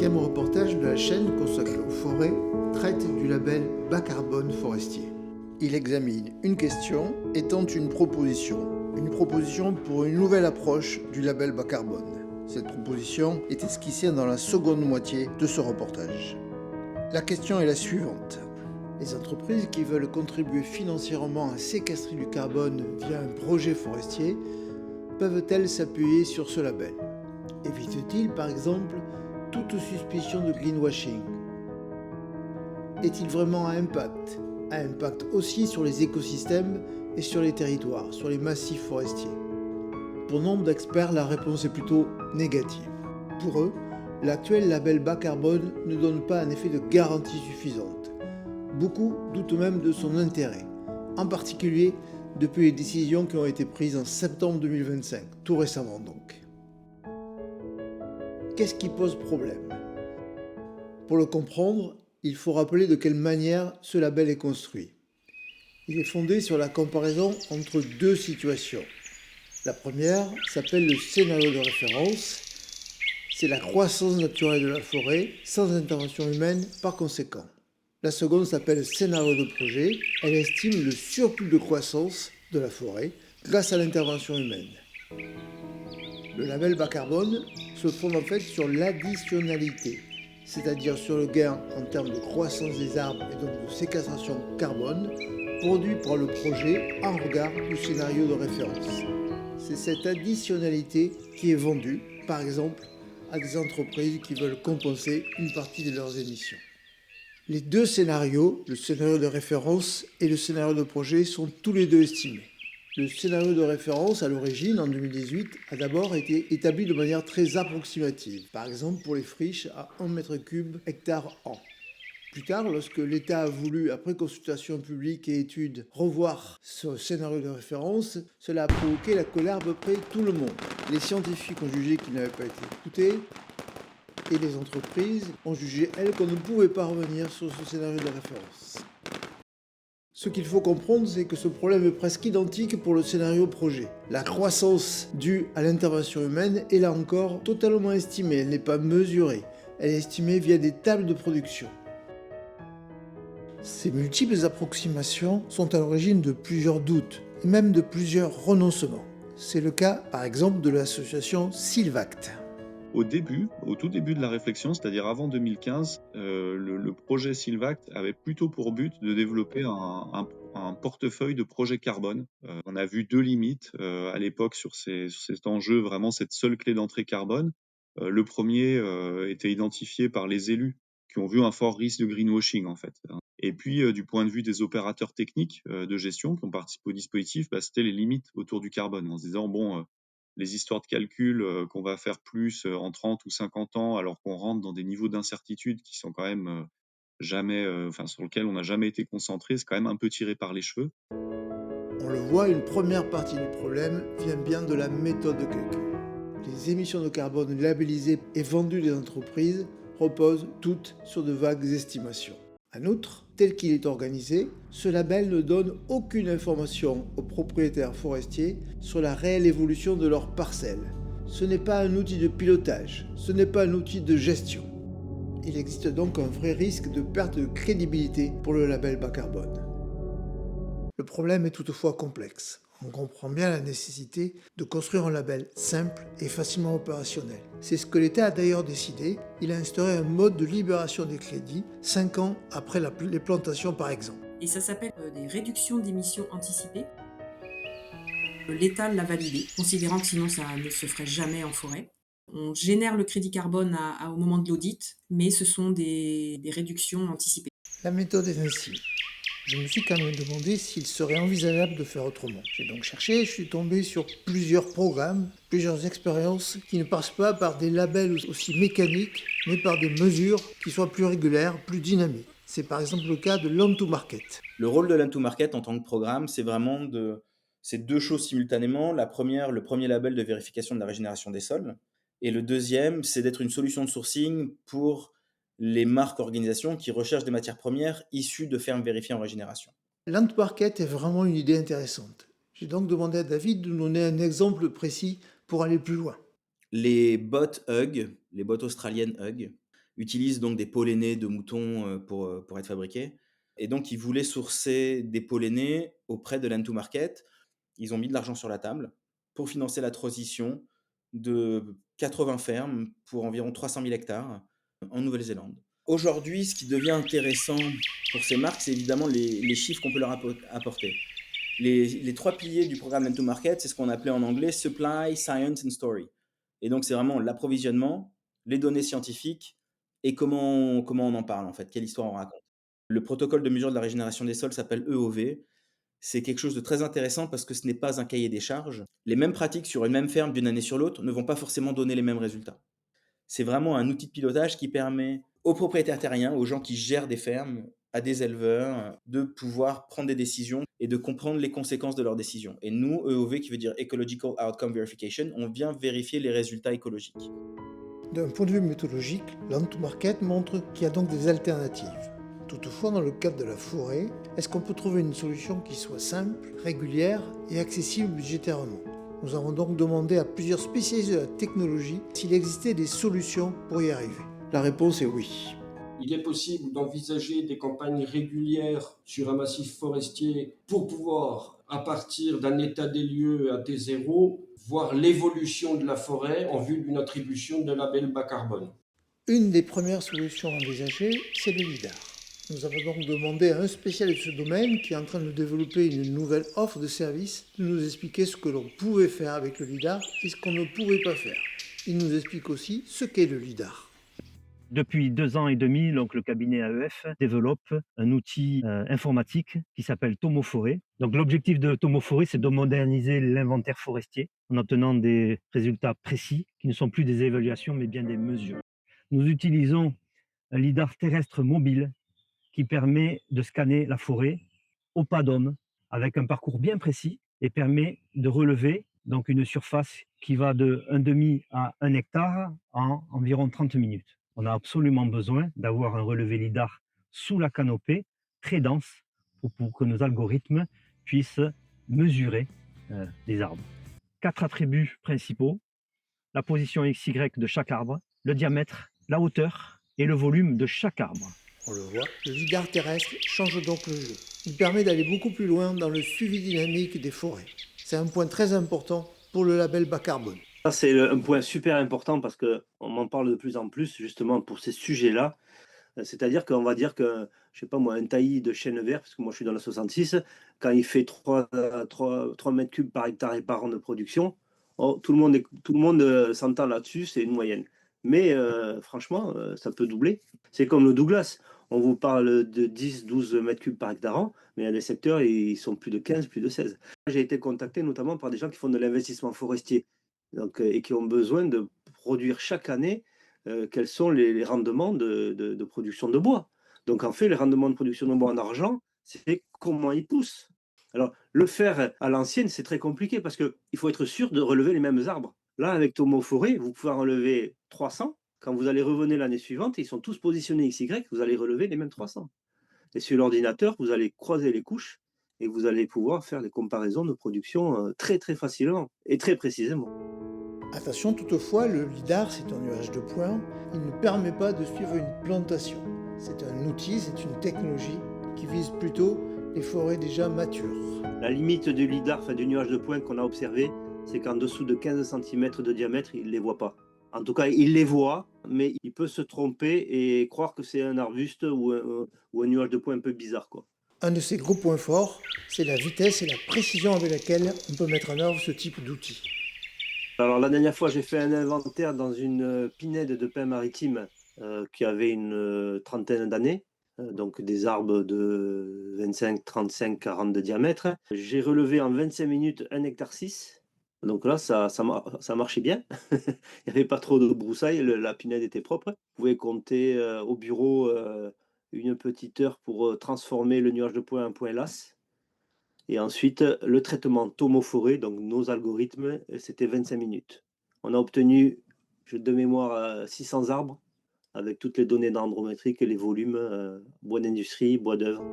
5e reportage de la chaîne consacrée aux forêts traite du label bas carbone forestier. Il examine une question et tente une proposition. Une proposition pour une nouvelle approche du label bas carbone. Cette proposition est esquissée dans la seconde moitié de ce reportage. La question est la suivante. Les entreprises qui veulent contribuer financièrement à séquestrer du carbone via un projet forestier peuvent-elles s'appuyer sur ce label ? Évite-t-il par exemple toute suspicion de greenwashing ? Est-il vraiment à impact ? À impact aussi sur les écosystèmes et sur les territoires, sur les massifs forestiers. Pour nombre d'experts, la réponse est plutôt négative. Pour eux, l'actuel label bas carbone ne donne pas un effet de garantie suffisante. Beaucoup doutent même de son intérêt, en particulier depuis les décisions qui ont été prises en septembre 2025, tout récemment donc. Qu'est-ce qui pose problème ? Pour le comprendre, il faut rappeler de quelle manière ce label est construit. Il est fondé sur la comparaison entre deux situations. La première s'appelle le scénario de référence. C'est la croissance naturelle de la forêt sans intervention humaine par conséquent. La seconde s'appelle le scénario de projet. Elle estime le surplus de croissance de la forêt grâce à l'intervention humaine. Le label bas carbone se fonde en fait sur l'additionnalité, c'est-à-dire sur le gain en termes de croissance des arbres et donc de séquestration carbone produit par le projet en regard du scénario de référence. C'est cette additionnalité qui est vendue, par exemple, à des entreprises qui veulent compenser une partie de leurs émissions. Les deux scénarios, le scénario de référence et le scénario de projet, sont tous les deux estimés. Le scénario de référence, à l'origine, en 2018, a d'abord été établi de manière très approximative, par exemple pour les friches à 1 m3 hectare an. Plus tard, lorsque l'État a voulu, après consultation publique et études, revoir ce scénario de référence, cela a provoqué la colère d'à peu près tout le monde. Les scientifiques ont jugé qu'ils n'avaient pas été écoutés, et les entreprises ont jugé, elles, qu'on ne pouvait pas revenir sur ce scénario de référence. Ce qu'il faut comprendre, c'est que ce problème est presque identique pour le scénario projet. La croissance due à l'intervention humaine est là encore totalement estimée, elle n'est pas mesurée. Elle est estimée via des tables de production. Ces multiples approximations sont à l'origine de plusieurs doutes, et même de plusieurs renoncements. C'est le cas, par exemple, de l'association Sylvact. Au tout début de la réflexion, c'est-à-dire avant 2015, le projet Sylvact avait plutôt pour but de développer un portefeuille de projets carbone. On a vu deux limites à l'époque sur cet enjeu, vraiment cette seule clé d'entrée carbone. Le premier était identifié par les élus qui ont vu un fort risque de greenwashing en fait. Et puis du point de vue des opérateurs techniques de gestion qui ont participé au dispositif, c'était les limites autour du carbone, en se disant bon, les histoires de calcul qu'on va faire plus en 30 ou 50 ans, alors qu'on rentre dans des niveaux d'incertitude qui sont quand même jamais, sur lesquels on n'a jamais été concentré, c'est quand même un peu tiré par les cheveux. On le voit, une première partie du problème vient bien de la méthode de calcul. Les émissions de carbone labellisées et vendues des entreprises reposent toutes sur de vagues estimations. En outre, tel qu'il est organisé, ce label ne donne aucune information aux propriétaires forestiers sur la réelle évolution de leurs parcelles. Ce n'est pas un outil de pilotage, ce n'est pas un outil de gestion. Il existe donc un vrai risque de perte de crédibilité pour le label bas carbone. Le problème est toutefois complexe. On comprend bien la nécessité de construire un label simple et facilement opérationnel. C'est ce que l'État a d'ailleurs décidé. Il a instauré un mode de libération des crédits 5 ans après les plantations par exemple. Et ça s'appelle des réductions d'émissions anticipées. L'État l'a validé, considérant que sinon ça ne se ferait jamais en forêt. On génère le crédit carbone au moment de l'audit, mais ce sont des réductions anticipées. La méthode est ainsi. Je me suis quand même demandé s'il serait envisageable de faire autrement. J'ai donc cherché, je suis tombé sur plusieurs programmes, plusieurs expériences qui ne passent pas par des labels aussi mécaniques, mais par des mesures qui soient plus régulières, plus dynamiques. C'est par exemple le cas de l'On to Market. Le rôle de l'Un2Market en tant que programme, c'est vraiment c'est deux choses simultanément. La première, le premier label de vérification de la régénération des sols. Et le deuxième, c'est d'être une solution de sourcing pour les marques organisations qui recherchent des matières premières issues de fermes vérifiées en régénération. L'On to Market est vraiment une idée intéressante. J'ai donc demandé à David de nous donner un exemple précis pour aller plus loin. Les bottes Hug, les bottes australiennes Hug, utilisent donc des pollenés de moutons pour être fabriqués. Et donc, ils voulaient sourcer des pollenés auprès de l'end-to-market. Ils ont mis de l'argent sur la table pour financer la transition de 80 fermes pour environ 300 000 hectares en Nouvelle-Zélande. Aujourd'hui, ce qui devient intéressant pour ces marques, c'est évidemment les chiffres qu'on peut leur apporter. Les 3 piliers du programme End-to-Market, c'est ce qu'on appelait en anglais Supply, Science and Story. Et donc, c'est vraiment l'approvisionnement, les données scientifiques et comment on en parle, en fait, quelle histoire on raconte. Le protocole de mesure de la régénération des sols s'appelle EOV. C'est quelque chose de très intéressant parce que ce n'est pas un cahier des charges. Les mêmes pratiques sur une même ferme d'une année sur l'autre ne vont pas forcément donner les mêmes résultats. C'est vraiment un outil de pilotage qui permet aux propriétaires terriens, aux gens qui gèrent des fermes, à des éleveurs, de pouvoir prendre des décisions et de comprendre les conséquences de leurs décisions. Et nous, EOV, qui veut dire Ecological Outcome Verification, on vient vérifier les résultats écologiques. D'un point de vue méthodologique, l'end-to-market montre qu'il y a donc des alternatives. Toutefois, dans le cadre de la forêt, est-ce qu'on peut trouver une solution qui soit simple, régulière et accessible budgétairement ? Nous avons donc demandé à plusieurs spécialistes de la technologie s'il existait des solutions pour y arriver. La réponse est oui. Il est possible d'envisager des campagnes régulières sur un massif forestier pour pouvoir, à partir d'un état des lieux à T0, voir l'évolution de la forêt en vue d'une attribution de label bas carbone. Une des premières solutions envisagées, c'est le LiDAR. Nous avons donc demandé à un spécialiste de ce domaine qui est en train de développer une nouvelle offre de service de nous expliquer ce que l'on pouvait faire avec le LiDAR et ce qu'on ne pouvait pas faire. Il nous explique aussi ce qu'est le LiDAR. Depuis 2 ans et demi, donc, le cabinet AEF développe un outil informatique qui s'appelle Tomoforêt. Donc, l'objectif de Tomoforêt, c'est de moderniser l'inventaire forestier en obtenant des résultats précis qui ne sont plus des évaluations mais bien des mesures. Nous utilisons un lidar terrestre mobile qui permet de scanner la forêt au pas d'homme avec un parcours bien précis et permet de relever donc une surface qui va de 1,5 à 1 hectare en environ 30 minutes. On a absolument besoin d'avoir un relevé lidar sous la canopée, très dense, pour que nos algorithmes puissent mesurer les arbres. 4 attributs principaux: la position XY de chaque arbre, le diamètre, la hauteur et le volume de chaque arbre. On le voit, le lidar terrestre change donc le jeu. Il permet d'aller beaucoup plus loin dans le suivi dynamique des forêts. C'est un point très important pour le label bas carbone. Ça, c'est un point super important parce qu'on m'en parle de plus en plus justement pour ces sujets-là. C'est-à-dire qu'on va dire que, je sais pas moi, un taillis de chêne vert, parce que moi je suis dans la 66, quand il fait 3 mètres cubes par hectare et par an de production, tout le monde s'entend là-dessus, c'est une moyenne. Mais franchement, ça peut doubler. C'est comme le Douglas. On vous parle de 10-12 mètres cubes par hectare an, mais il y a des secteurs, ils sont plus de 15, plus de 16. J'ai été contacté notamment par des gens qui font de l'investissement forestier donc, et qui ont besoin de produire chaque année quels sont les rendements de production de bois. Donc en fait, les rendements de production de bois en argent, c'est comment ils poussent. Alors, le faire à l'ancienne, c'est très compliqué parce qu'il faut être sûr de relever les mêmes arbres. Là, avec Tomoforêt, vous pouvez en relever 300. Quand vous allez revenir l'année suivante, ils sont tous positionnés XY, vous allez relever les mêmes 300. Et sur l'ordinateur, vous allez croiser les couches et vous allez pouvoir faire des comparaisons de production très très facilement et très précisément. Attention toutefois, le lidar, c'est un nuage de points. Il ne permet pas de suivre une plantation. C'est un outil, c'est une technologie qui vise plutôt les forêts déjà matures. La limite du lidar, du nuage de points qu'on a observé, c'est qu'en dessous de 15 cm de diamètre, il ne les voit pas. En tout cas, il les voit, mais il peut se tromper et croire que c'est un arbuste ou un nuage de points un peu bizarre, quoi. Un de ses gros points forts, c'est la vitesse et la précision avec laquelle on peut mettre en œuvre ce type d'outil. Alors la dernière fois, j'ai fait un inventaire dans une pinède de pin maritime qui avait une trentaine d'années, donc des arbres de 25, 35, 40 de diamètre. J'ai relevé en 25 minutes 1,6 hectare. Donc là, ça marchait bien. Il n'y avait pas trop de broussailles, la pinède était propre. Vous pouvez compter au bureau une petite heure pour transformer le nuage de points en point LAS. Et ensuite, le traitement Tomoforêt, donc nos algorithmes, c'était 25 minutes. On a obtenu, de mémoire, 600 arbres avec toutes les données dendrométriques et les volumes, bois d'industrie, bois d'œuvre.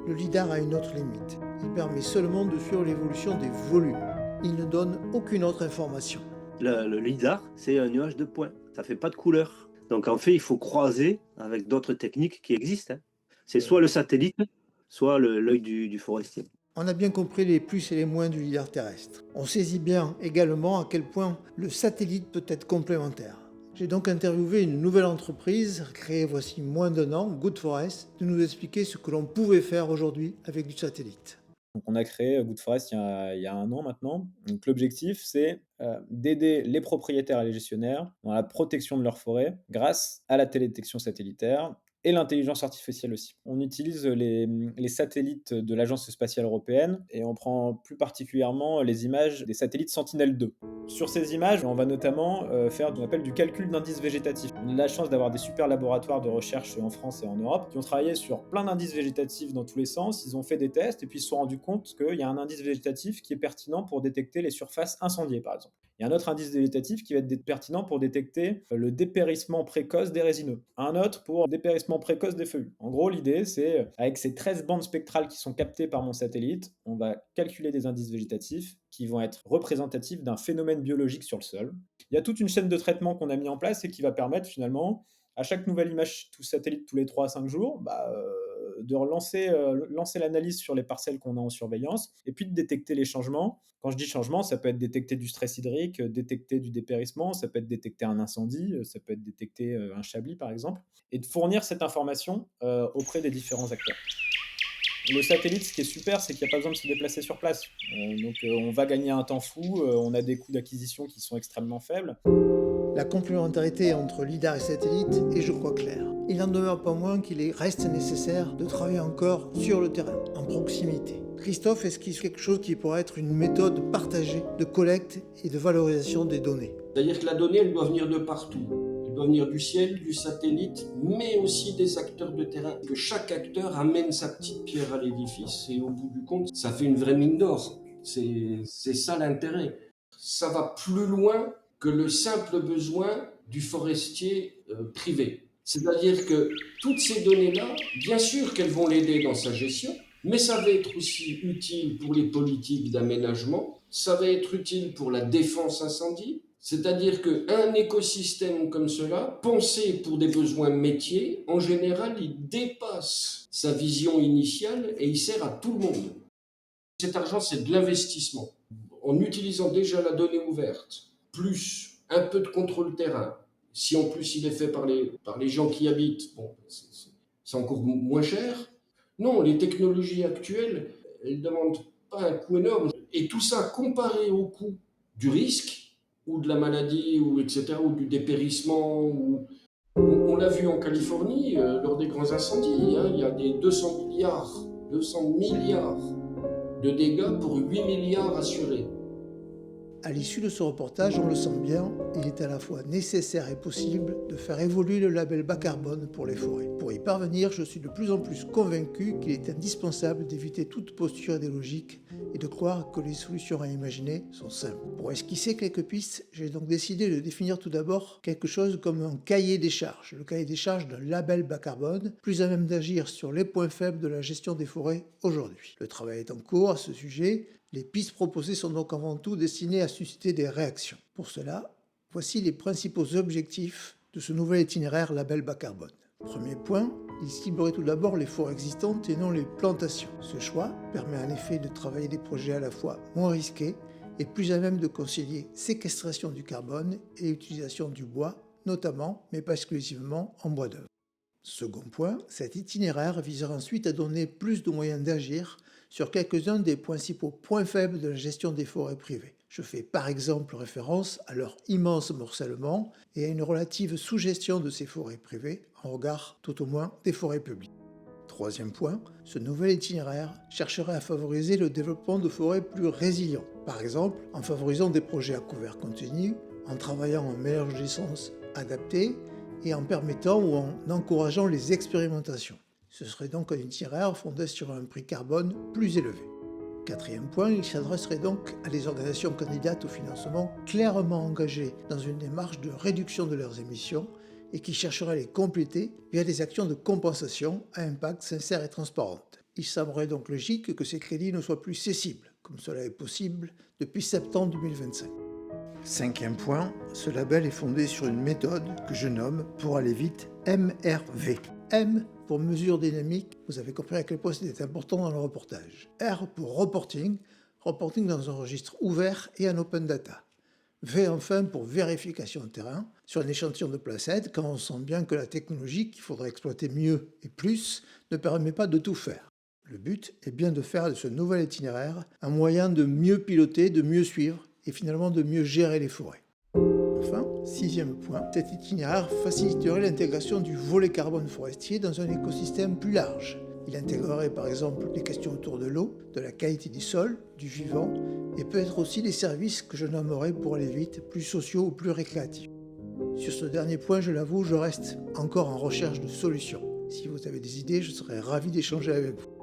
Le lidar a une autre limite. Il permet seulement de suivre l'évolution des volumes. Il ne donne aucune autre information. Le lidar, c'est un nuage de points. Ça ne fait pas de couleur. Donc en fait, il faut croiser avec d'autres techniques qui existent, hein. C'est soit le satellite, soit l'œil du forestier. On a bien compris les plus et les moins du lidar terrestre. On saisit bien également à quel point le satellite peut être complémentaire. J'ai donc interviewé une nouvelle entreprise, créée voici moins d'1 an, Good Forest, de nous expliquer ce que l'on pouvait faire aujourd'hui avec du satellite. Donc on a créé Good Forest il y a 1 an maintenant. Donc l'objectif, c'est d'aider les propriétaires et les gestionnaires dans la protection de leur forêt grâce à la télédétection satellitaire et l'intelligence artificielle aussi. On utilise les satellites de l'Agence spatiale européenne et on prend plus particulièrement les images des satellites Sentinel-2. Sur ces images, on va notamment faire ce qu'on appelle du calcul d'indices végétatifs. On a la chance d'avoir des super laboratoires de recherche en France et en Europe qui ont travaillé sur plein d'indices végétatifs dans tous les sens. Ils ont fait des tests et puis ils se sont rendus compte qu'il y a un indice végétatif qui est pertinent pour détecter les surfaces incendiées, par exemple. Il y a un autre indice végétatif qui va être pertinent pour détecter le dépérissement précoce des résineux. Un autre pour le dépérissement précoce des feuillus. En gros, l'idée, c'est, avec ces 13 bandes spectrales qui sont captées par mon satellite, on va calculer des indices végétatifs qui vont être représentatifs d'un phénomène biologique sur le sol. Il y a toute une chaîne de traitement qu'on a mis en place et qui va permettre finalement, à chaque nouvelle image tout satellite tous les 3 à 5 jours, de lancer l'analyse sur les parcelles qu'on a en surveillance et puis de détecter les changements. Quand je dis changement, ça peut être détecter du stress hydrique, détecter du dépérissement, ça peut être détecter un incendie, ça peut être détecter un chablis par exemple, et de fournir cette information auprès des différents acteurs. Le satellite, ce qui est super, c'est qu'il n'y a pas besoin de se déplacer sur place. Donc on va gagner un temps fou, on a des coûts d'acquisition qui sont extrêmement faibles. La complémentarité entre lidar et satellite est, je crois, claire. Il n'en demeure pas moins qu'il reste nécessaire de travailler encore sur le terrain, en proximité. Christophe, est-ce qu'il y a quelque chose qui pourrait être une méthode partagée de collecte et de valorisation des données? C'est-à-dire que la donnée, elle doit venir de partout. Elle doit venir du ciel, du satellite, mais aussi des acteurs de terrain. Que chaque acteur amène sa petite pierre à l'édifice et au bout du compte, ça fait une vraie mine d'or. C'est ça l'intérêt. Ça va plus loin que le simple besoin du forestier privé. C'est-à-dire que toutes ces données-là, bien sûr qu'elles vont l'aider dans sa gestion, mais ça va être aussi utile pour les politiques d'aménagement, ça va être utile pour la défense incendie, c'est-à-dire qu'un écosystème comme cela, pensé pour des besoins métiers, en général, il dépasse sa vision initiale et il sert à tout le monde. Cet argent, c'est de l'investissement. En utilisant déjà la donnée ouverte, plus un peu de contrôle terrain, si en plus il est fait par les gens qui habitent, bon, c'est encore moins cher. Non, les technologies actuelles, elles ne demandent pas un coût énorme. Et tout ça comparé au coût du risque, ou de la maladie, ou etc., ou du dépérissement. On l'a vu en Californie, lors des grands incendies, hein, il y a des 200 milliards de dégâts pour 8 milliards assurés. À l'issue de ce reportage, on le sent bien, il est à la fois nécessaire et possible de faire évoluer le label bas carbone pour les forêts. Pour y parvenir, je suis de plus en plus convaincu qu'il est indispensable d'éviter toute posture idéologique et de croire que les solutions à imaginer sont simples. Pour esquisser quelques pistes, j'ai donc décidé de définir tout d'abord quelque chose comme un cahier des charges, le cahier des charges d'un label bas carbone, plus à même d'agir sur les points faibles de la gestion des forêts aujourd'hui. Le travail est en cours à ce sujet. Les pistes proposées sont donc avant tout destinées à susciter des réactions. Pour cela, voici les principaux objectifs de ce nouvel itinéraire label bas carbone. Premier point, il ciblerait tout d'abord les forêts existantes et non les plantations. Ce choix permet en effet de travailler des projets à la fois moins risqués et plus à même de concilier séquestration du carbone et utilisation du bois, notamment, mais pas exclusivement, en bois d'œuvre. Second point, cet itinéraire visera ensuite à donner plus de moyens d'agir sur quelques-uns des principaux points faibles de la gestion des forêts privées. Je fais par exemple référence à leur immense morcellement et à une relative sous-gestion de ces forêts privées, en regard tout au moins des forêts publiques. Troisième point, ce nouvel itinéraire chercherait à favoriser le développement de forêts plus résilientes, par exemple en favorisant des projets à couvert continu, en travaillant en mélange d'essences adapté et en permettant ou en encourageant les expérimentations. Ce serait donc un itinéraire fondé sur un prix carbone plus élevé. Quatrième point, il s'adresserait donc à des organisations candidates au financement clairement engagées dans une démarche de réduction de leurs émissions et qui chercheraient à les compléter via des actions de compensation à impact sincère et transparente. Il semblerait donc logique que ces crédits ne soient plus cessibles, comme cela est possible depuis septembre 2025. 5e point, ce label est fondé sur une méthode que je nomme, pour aller vite, MRV. M pour mesure dynamique, vous avez compris à quel point c'était important dans le reportage. R pour reporting, reporting dans un registre ouvert et en open data. V enfin pour vérification de terrain, sur un échantillon de placettes, quand on sent bien que la technologie qu'il faudrait exploiter mieux et plus ne permet pas de tout faire. Le but est bien de faire de ce nouvel itinéraire un moyen de mieux piloter, de mieux suivre et finalement de mieux gérer les forêts. Enfin, 6e point, cet itinéraire faciliterait l'intégration du volet carbone forestier dans un écosystème plus large. Il intégrerait par exemple les questions autour de l'eau, de la qualité du sol, du vivant, et peut-être aussi les services que je nommerai pour aller vite, plus sociaux ou plus récréatifs. Sur ce dernier point, je l'avoue, je reste encore en recherche de solutions. Si vous avez des idées, je serais ravi d'échanger avec vous.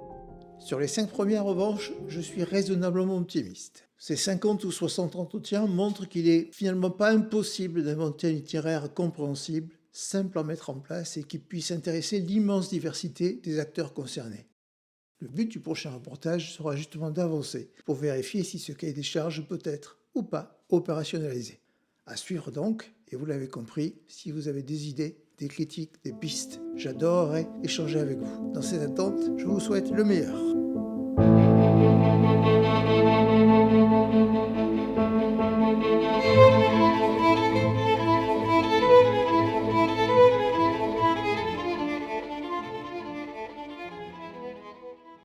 Sur les 5 premiers, en revanche, je suis raisonnablement optimiste. Ces 50 ou 60 entretiens montrent qu'il est finalement pas impossible d'inventer un itinéraire compréhensible, simple à mettre en place et qui puisse intéresser l'immense diversité des acteurs concernés. Le but du prochain reportage sera justement d'avancer pour vérifier si ce cahier des charges peut être ou pas opérationnalisé. À suivre donc, et vous l'avez compris, si vous avez des idées, des critiques, des pistes, j'adorerais échanger avec vous. Dans cette attente, je vous souhaite le meilleur.